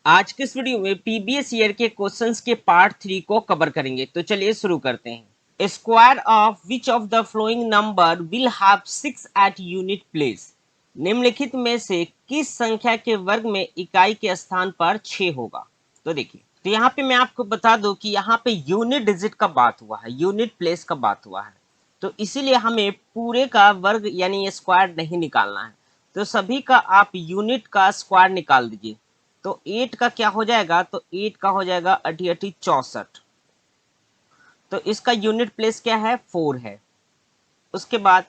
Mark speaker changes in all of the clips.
Speaker 1: आज के इस वीडियो में प्रीवियस ईयर के क्वेश्चंस के पार्ट 3 को कवर करेंगे। तो चलिए शुरू करते हैं। Square of which of the following number will have 6 at unit place. निम्नलिखित में से किस संख्या के वर्ग में इकाई के स्थान पर 6 होगा। तो देखिए, तो यहाँ पे मैं आपको बता दूं कि यहाँ पे यूनिट डिजिट का बात हुआ है, यूनिट प्लेस का बात हुआ है, तो इसीलिए हमें पूरे का वर्ग यानी स्क्वायर नहीं निकालना है। तो सभी का आप यूनिट का स्क्वायर निकाल दीजिए। तो 8 का क्या हो जाएगा, तो 8 का हो जाएगा 88 64। तो इसका यूनिट प्लेस क्या है, 4 है। उसके बाद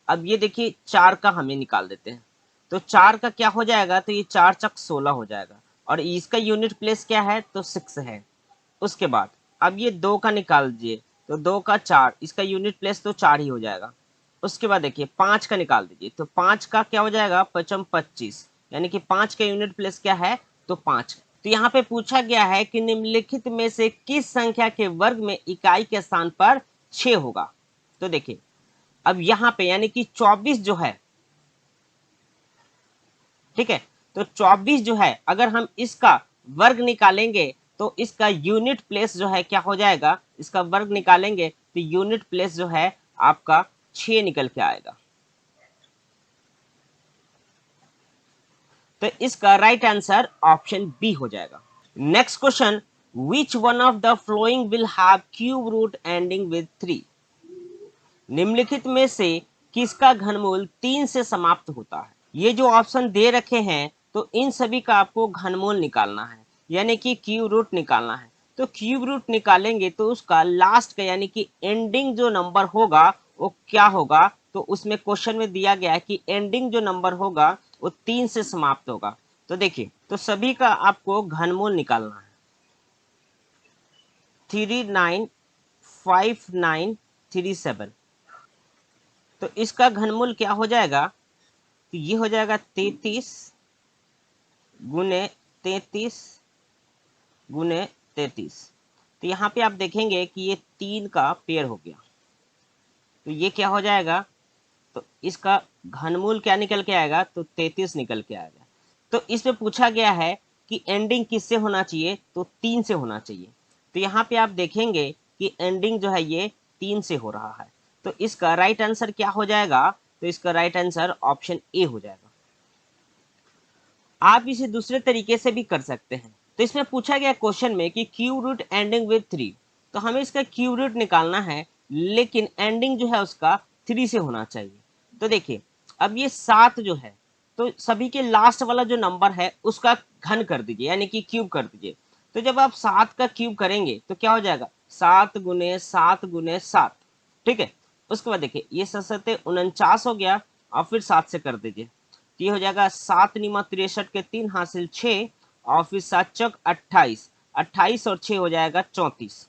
Speaker 1: अब ये देखिए 4 का हमें निकाल देते हैं। तो 4 का क्या हो जाएगा, तो ये 4 चक 16 हो जाएगा और इसका यूनिट प्लेस क्या है, तो 6 है। उसके बाद अब ये 2 का निकाल दीजिए। तो 2 का 4, इसका यूनिट प्लेस तो 4 ही हो जाएगा। उसके बाद देखिए 5 का निकाल दीजिए। तो 5 का क्या हो जाएगा, 5 25, यानी कि 5 का यूनिट प्लेस क्या है, तो 5। तो यहाँ पे पूछा गया है कि निम्नलिखित में से किस संख्या के वर्ग में इकाई के स्थान पर 6 होगा। तो देखिए अब यहाँ पे यानी कि 24 जो है, ठीक है, तो 24 जो है अगर हम इसका वर्ग निकालेंगे तो इसका यूनिट प्लेस जो है क्या हो जाएगा, इसका वर्ग निकालेंगे तो यूनिट प्लेस जो है आपका 6 निकल के आएगा। तो इसका राइट आंसर ऑप्शन बी हो जाएगा। Next question, which one of the following will have cube root ending with 3। निम्नलिखित में से किसका घनमूल 3 से समाप्त होता है। ये जो ऑप्शन दे रखे हैं तो इन सभी का आपको घनमूल निकालना है, यानी कि क्यूब रूट निकालना है। तो क्यूब रूट निकालेंगे तो उसका लास्ट का यानी कि एंडिंग जो नंबर होगा वो क्या होगा, तो उसमें क्वेश्चन में दिया गया है कि एंडिंग जो नंबर होगा वो 3 से समाप्त होगा। तो देखिए, तो सभी का आपको घनमूल निकालना है। 395937, तो इसका घनमूल क्या हो जाएगा, तो ये हो जाएगा 33 गुने 33 गुने 33। तो यहाँ पे आप देखेंगे कि ये 3 का पेयर हो गया, तो ये क्या हो जाएगा, तो इसका घनमूल क्या निकल के आएगा, तो 33 निकल के आएगा। तो इसमें पूछा गया है कि एंडिंग किससे होना चाहिए, तो 3 से होना चाहिए। तो यहाँ पे आप देखेंगे कि एंडिंग जो है ये 3 से हो रहा है। तो इसका राइट आंसर क्या हो जाएगा, तो इसका राइट आंसर ऑप्शन ए हो जाएगा। आप इसे दूसरे तरीके से भी कर सकते हैं। तो इसमें पूछा गया क्वेश्चन में कि क्यूब रूट एंडिंग विद 3, तो हमें इसका क्यूब रूट निकालना है, लेकिन एंडिंग जो है उसका 3 से होना चाहिए। तो देखिए अब ये 7 जो है, तो सभी के लास्ट वाला जो नंबर है उसका घन कर दीजिए, यानी कि क्यूब कर दीजिए। तो जब आप 7 का क्यूब करेंगे तो क्या हो जाएगा, 7 गुने 7 गुने 7, ठीक है। उसके बाद देखिए ये 7 49 हो गया और फिर 7 से कर दीजिए। ये हो जाएगा 7 निमा 63 के 3 हासिल 6 और फिर 7 चौक 28, 28 और 6 हो जाएगा 34।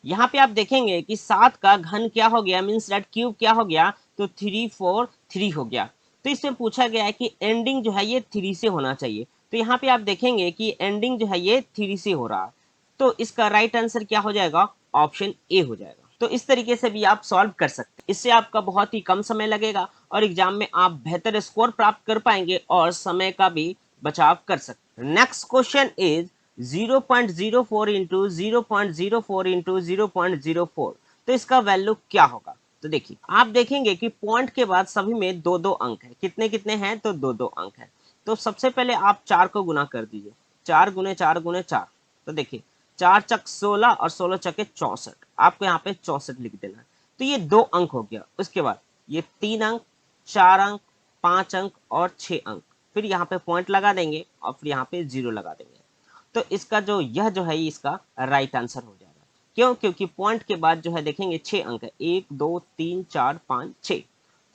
Speaker 1: यहाँ पे आप देखेंगे कि 7 का घन क्या हो गया, मीन्स दैट क्यूब क्या हो गया, तो 343 हो गया। तो इसमें पूछा गया है कि एंडिंग जो है ये 3 से होना चाहिए। तो यहाँ पे आप देखेंगे कि एंडिंग जो है ये 3 से हो रहा है। तो इसका राइट आंसर क्या हो जाएगा, ऑप्शन ए हो जाएगा। तो इस तरीके से भी आप सॉल्व कर सकते हैं। इससे आपका बहुत ही कम समय लगेगा और एग्जाम में आप बेहतर स्कोर प्राप्त कर पाएंगे और समय का भी बचाव कर सकते हैं। Next question is 0.04 into 0.04 into 0.04। तो इसका वैल्यू क्या होगा। तो देखिए आप देखेंगे कि पॉइंट के बाद सभी में 2-2 अंक है। कितने कितने हैं, तो 2-2 अंक है। तो सबसे पहले आप 4 को गुना कर दीजिए, 4 गुने 4 गुने 4। तो देखिए 4 चक 16 और 16 चके 64, आपको यहाँ पे 64 लिख देना है। तो ये 2 अंक हो गया। उसके बाद ये 3 अंक, 4 अंक, 5 अंक और 6 अंक, फिर यहाँ पे पॉइंट लगा देंगे और फिर यहाँ पे 0 लगा देंगे। तो इसका जो यह जो है इसका राइट आंसर हो जाएगा। क्यों, क्योंकि पॉइंट के बाद जो है देखेंगे 6 अंक है, 1 2 3 4 5 6।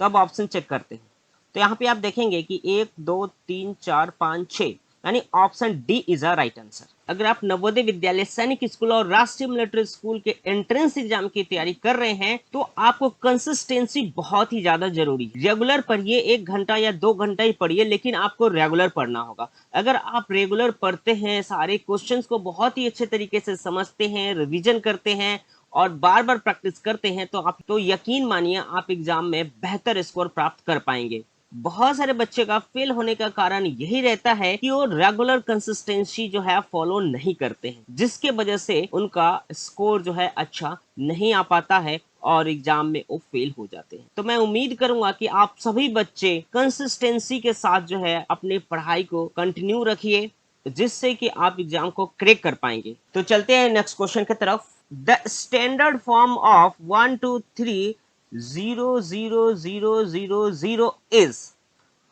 Speaker 1: तो अब ऑप्शन चेक करते हैं। तो यहाँ पे आप देखेंगे कि 1 2 3 4 5 6, यानी option D is a right answer. अगर आप नवोदय विद्यालय, सैनिक स्कूल और राष्ट्रीय मिलिट्री स्कूल के एंट्रेंस एग्जाम की तैयारी कर रहे हैं तो आपको कंसिस्टेंसी बहुत ही ज्यादा जरूरी है। रेगुलर पढ़िए, 1 घंटा या 2 घंटा ही पढ़िए, लेकिन आपको रेगुलर पढ़ना होगा। अगर आप रेगुलर पढ़ते हैं, सारे क्वेश्चंस को बहुत ही अच्छे तरीके से समझते हैं, रिवीजन करते हैं और बार बार प्रैक्टिस करते हैं, तो आप तो यकीन मानिए आप एग्जाम में बेहतर स्कोर प्राप्त कर पाएंगे। बहुत सारे बच्चे का फेल होने का कारण यही रहता है कि वो रेगुलर कंसिस्टेंसी जो है फॉलो नहीं करते हैं, जिसके वजह से उनका स्कोर जो है अच्छा नहीं आ पाता है और एग्जाम में वो फेल हो जाते हैं। तो मैं उम्मीद करूंगा कि आप सभी बच्चे कंसिस्टेंसी के साथ जो है अपनी पढ़ाई को कंटिन्यू रखिए, जिससे कि आप एग्जाम को क्रैक कर पाएंगे। तो चलते हैं नेक्स्ट क्वेश्चन की तरफ। The standard form of 1 2 3 0 0 0 0 0 is.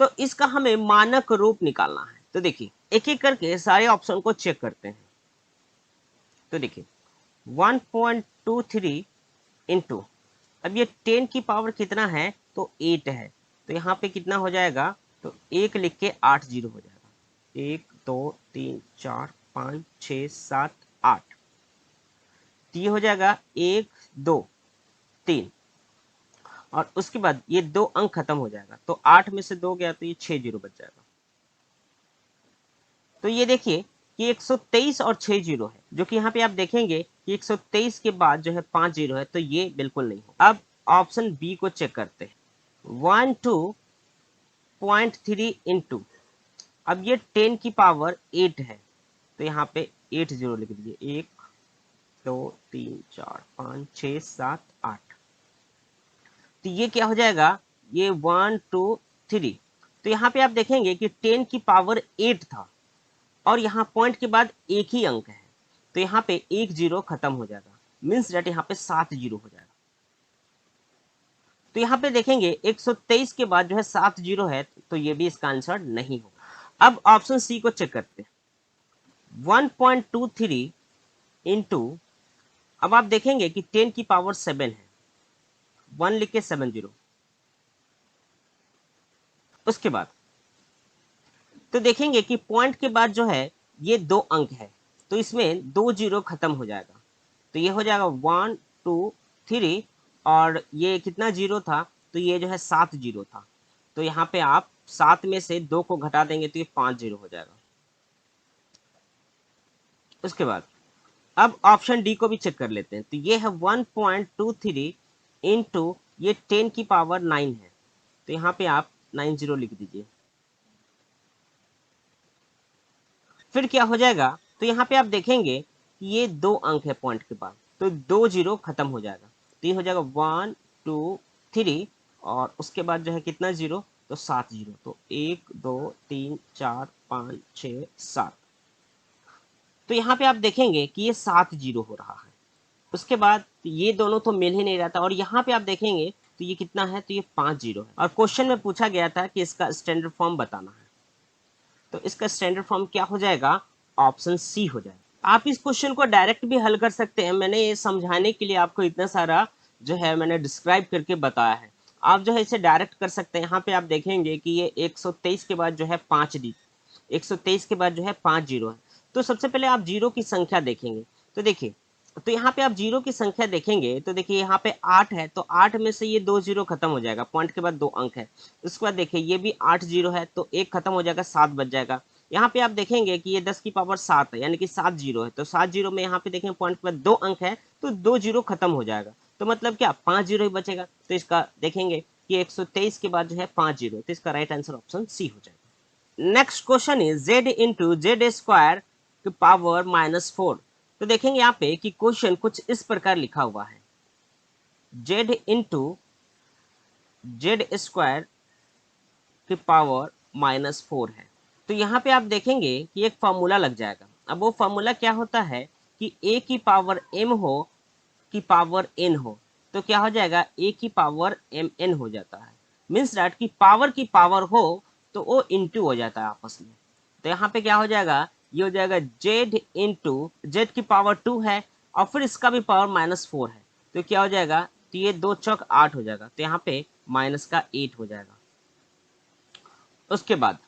Speaker 1: तो इसका हमें मानक रूप निकालना है। तो देखिए एक एक करके सारे ऑप्शन को चेक करते हैं। तो देखिए 1.23 इंटू, अब ये 10 की पावर कितना है, तो 8 है, तो यहाँ पे कितना हो जाएगा, तो 1 लिख के 8 जीरो हो जाएगा। 1 2 3 4 5 6 7 8, तो ये हो जाएगा 1 2 3, और उसके बाद ये 2 अंक खत्म हो जाएगा, तो 8 में से 2 गया तो ये 6 जीरो बच जाएगा। तो ये देखिए कि 123 और 6 जीरो है, जो कि यहाँ पे आप देखेंगे कि 123 के बाद जो है 5 जीरो है, तो ये बिल्कुल नहीं हो। अब ऑप्शन बी को चेक करते हैं। 12.3 इंटू, अब ये 10 की पावर 8 है, तो यहाँ पे 8 जीरो लिख दीजिए। 1 2 3 4 5 6 7 8, तो ये क्या हो जाएगा, ये 1 2 3। तो यहाँ पे आप देखेंगे कि 10 की पावर 8 था और यहाँ पॉइंट के बाद एक ही अंक है, तो यहाँ पे 1 जीरो खत्म हो जाएगा, मीन्स डेट यहाँ पे 7 जीरो हो जाएगा। तो यहाँ पे देखेंगे 123 के बाद जो है 7 जीरो है, तो ये भी इसका आंसर नहीं होगा। अब ऑप्शन सी को चेक करते हैं। 1.23 इंटू, अब आप देखेंगे कि 10 की पावर 7 है, 1 लिख के 7 जीरो। उसके बाद तो देखेंगे कि पॉइंट के बाद जो है ये 2 अंक है, तो इसमें 2 जीरो खत्म हो जाएगा, तो ये हो जाएगा 1 2 3, और ये कितना जीरो था, तो ये जो है 7 जीरो था, तो यहाँ पे आप 7 में से 2 को घटा देंगे तो ये 5 जीरो हो जाएगा। उसके बाद अब ऑप्शन डी को भी चेक कर लेते हैं। तो ये है 1.23 इंटू, ये 10 की पावर 9 है, तो यहाँ पे आप 9 जीरो लिख दीजिए। फिर क्या हो जाएगा, तो यहाँ पे आप देखेंगे कि ये 2 अंक है पॉइंट के बाद, तो 2 जीरो खत्म हो जाएगा, तो ये हो जाएगा 1 2 3, और उसके बाद जो है कितना जीरो, तो 7 जीरो, तो 1 2 3 4 5 6 7, तो यहाँ पे आप देखेंगे कि ये 7 जीरो हो रहा है। उसके बाद ये दोनों तो मिल ही नहीं रहा था, और यहाँ पे आप देखेंगे तो ये कितना है, तो ये 5 जीरो है, और क्वेश्चन में पूछा गया था कि इसका स्टैंडर्ड फॉर्म बताना है। तो इसका स्टैंडर्ड फॉर्म क्या हो जाएगा, ऑप्शन सी हो जाएगा। आप इस क्वेश्चन को डायरेक्ट भी हल कर सकते हैं, मैंने ये समझाने के लिए आपको इतना सारा जो है मैंने डिस्क्राइब करके बताया है। आप जो है इसे डायरेक्ट कर सकते हैं। यहाँ पे आप देखेंगे कि ये 123 के बाद जो है 5 डी, 123 के बाद जो है 5 जीरो है। तो सबसे पहले आप जीरो की संख्या देखेंगे, तो देखिए, तो यहाँ पे आप जीरो की संख्या देखेंगे तो देखिए यहाँ पे 8 है, तो 8 में से ये 2 जीरो खत्म हो जाएगा, पॉइंट के बाद 2 अंक है। उसके बाद देखिए ये भी 8 जीरो है, तो 1 खत्म हो जाएगा, 7 बच जाएगा। यहाँ पे आप देखेंगे कि ये 10 की पावर 7 है, यानी कि 7 जीरो है, तो 7 जीरो में यहाँ पे देखें पॉइंट के बाद 2 अंक है, तो 2 जीरो खत्म हो जाएगा, तो मतलब क्या 5 जीरो ही बचेगा। तो इसका देखेंगे कि 123 के बाद जो है 5 जीरो, तो इसका राइट आंसर ऑप्शन सी हो जाएगा। Next question is z into Z square की पावर -4। तो देखेंगे यहाँ पे कि क्वेश्चन कुछ इस प्रकार लिखा हुआ है, z इंटू जेड स्क्वायर की पावर -4 है। तो यहाँ पे आप देखेंगे कि एक फॉर्मूला लग जाएगा। अब वो फॉर्मूला क्या होता है कि a की पावर m हो की पावर n हो, तो क्या हो जाएगा, a की पावर mn हो जाता है, मीन्स दैट की पावर हो तो वो इंटू हो जाता है आपस में। तो यहाँ पे क्या हो जाएगा, ये हो जाएगा z इंटू जेड की पावर 2 है, और फिर इसका भी पावर -4 है, तो क्या हो जाएगा, तो ये 2 चौक 8 हो जाएगा, तो यहाँ पे माइनस का 8 हो जाएगा। उसके बाद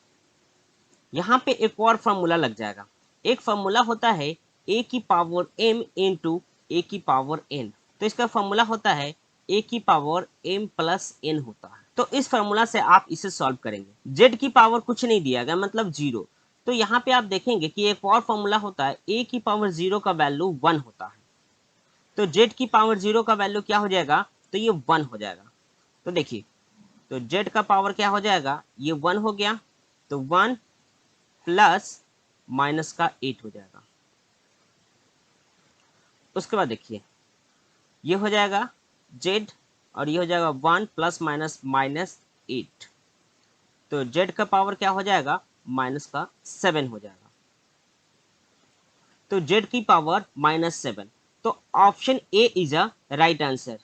Speaker 1: यहाँ पे एक और फॉर्मूला लग जाएगा। एक फॉर्मूला होता है a की पावर m इंटू ए की पावर n। तो इसका फॉर्मूला होता है a की पावर m प्लस n होता है। तो इस फॉर्मूला से आप इसे सॉल्व करेंगे। z की पावर कुछ नहीं दिया गया, मतलब 0। तो यहाँ पे आप देखेंगे कि एक और फॉर्मूला होता है a की पावर 0 का वैल्यू 1 होता है। तो z की पावर 0 का वैल्यू क्या हो जाएगा, तो ये 1 हो जाएगा। तो देखिए, तो z का पावर क्या हो जाएगा, ये 1 हो गया, तो 1 प्लस माइनस का 8 हो जाएगा। उसके बाद देखिए ये हो जाएगा z और ये हो जाएगा 1 प्लस माइनस माइनस 8, तो z का पावर क्या हो जाएगा, माइनस का 7 हो जाएगा। तो z की पावर -7, तो option A is a right answer.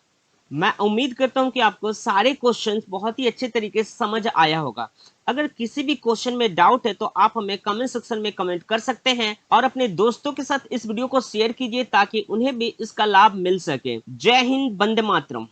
Speaker 1: मैं उम्मीद करता हूं कि आपको सारे क्वेश्चंस बहुत ही अच्छे तरीके से समझ आया होगा। अगर किसी भी क्वेश्चन में डाउट है तो आप हमें कमेंट सेक्शन में कमेंट कर सकते हैं और अपने दोस्तों के साथ इस वीडियो को शेयर कीजिए ताकि उन्हें भी इसका लाभ मिल सके। जय हिंद, वंदे मातरम।